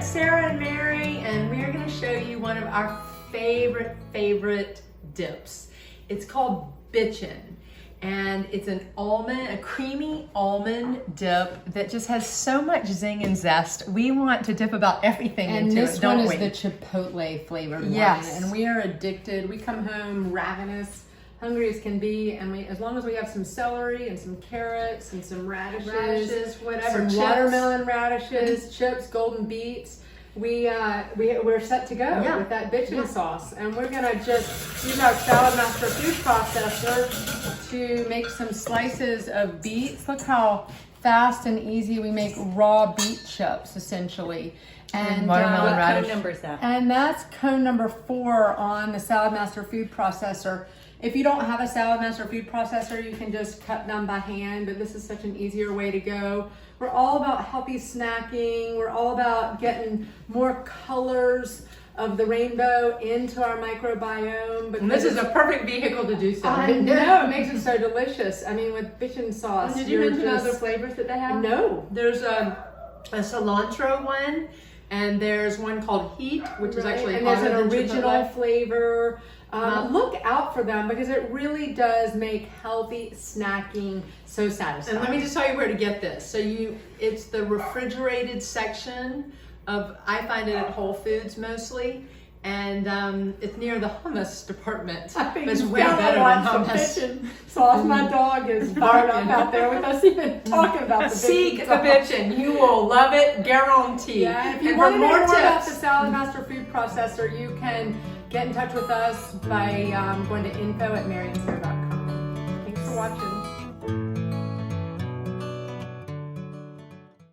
it's Sarah and Mary, and we are going to show you one of our favorite dips. It's called Bitchin, and it's a creamy almond dip that just has so much zing and zest. We want to dip about everything into it, don't we? And this one is the chipotle flavored one, and we are addicted. We come home ravenous, hungry as can be, and as long as we have some celery and some carrots and some radishes, whatever, some watermelon radishes, chips, golden beets, we're set to go with that bitchin sauce. And we're gonna just use our Salad Master food processor to make some slices of beets. Look how fast and easy we make raw beet chips, essentially. And watermelon radish. What cone number is that? And that's cone number 4 on the Salad Master food processor. If you don't have a Salad Master food processor, you can just cut them by hand, but this is such an easier way to go. We're all about healthy snacking. We're all about getting more colors of the rainbow into our microbiome. And this is a perfect vehicle to do so. I know, it makes it so delicious. I mean, with bitchin sauce. Did you mention other flavors that they have? No. There's a cilantro one, and there's one called Heat, which is actually and there's hotter an than original Chipotle. flavor. Look out for them because it really does make healthy snacking so satisfying. And let me just tell you where to get this. So it's the refrigerated section of, I find it at Whole Foods mostly, and it's near the hummus department. I think it's you way gotta better than want some hummus. bitchin sauce. My dog is fired up out there with us even talking about the Seek the bitchin sauce. Bitchin. You will love it, guaranteed. Yeah, if you and want for to know more about tips, the Salad Master food processor, you can get in touch with us by going to info@maryandsarah.com. Thanks for watching.